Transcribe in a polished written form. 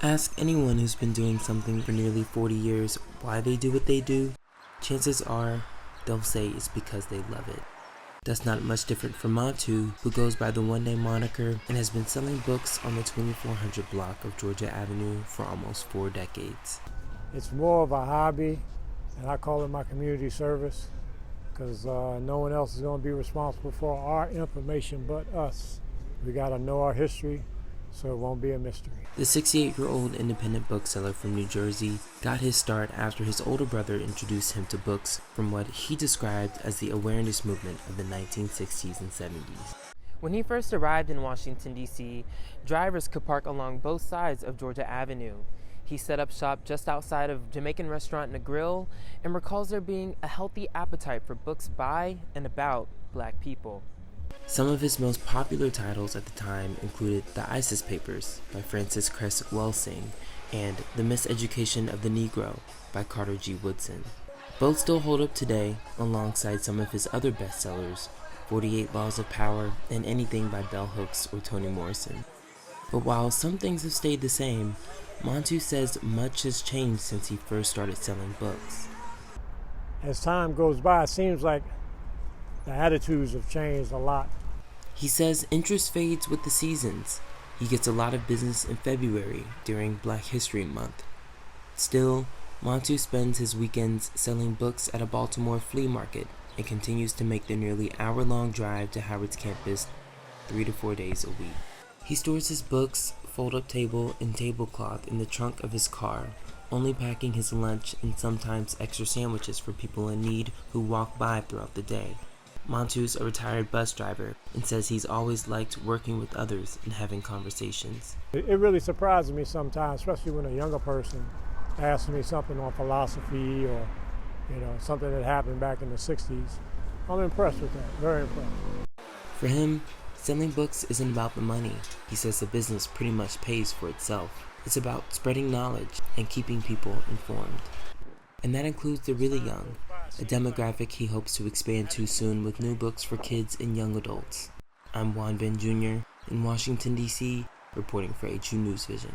Ask anyone who's been doing something for nearly 40 years why they do what they do. Chances are they'll say it's because they love it. That's not much different from Montu, who goes by the one-name moniker and has been selling books on the 2400 block of Georgia Avenue for almost 4 decades. It's more of a hobby, and I call it my community service, because no one else is going to be responsible for our information but us. We got to know our history, so it won't be a mystery. The 68-year-old independent bookseller from New Jersey got his start after his older brother introduced him to books from what he described as the awareness movement of the 1960s and 70s. When he first arrived in Washington, D.C., drivers could park along both sides of Georgia Avenue. He set up shop just outside of Jamaican restaurant Negil and recalls there being a healthy appetite for books by and about Black people. Some of his most popular titles at the time included The ISIS Papers by Francis Cress Welsing and The Miseducation of the Negro by Carter G. Woodson. Both still hold up today alongside some of his other bestsellers, 48 Laws of Power and Anything by Bell Hooks or Toni Morrison. But while some things have stayed the same, Montu says much has changed since he first started selling books. As time goes by, it seems like the attitudes have changed a lot. He says interest fades with the seasons. He gets a lot of business in February during Black History Month. Still, Montu spends his weekends selling books at a Baltimore flea market and continues to make the nearly hour-long drive to Howard's campus 3 to 4 days a week. He stores his books, fold-up table, and tablecloth in the trunk of his car, only packing his lunch and sometimes extra sandwiches for people in need who walk by throughout the day. Montu's a retired bus driver and says he's always liked working with others and having conversations. It really surprises me sometimes, especially when a younger person asks me something on philosophy or something that happened back in the 60s. I'm impressed with that, very impressed. For him, selling books isn't about the money. He says the business pretty much pays for itself. It's about spreading knowledge and keeping people informed. And that includes the really young, a demographic he hopes to expand to soon with new books for kids and young adults. I'm Juan Ben Jr. in Washington, D.C., reporting for HU News Vision.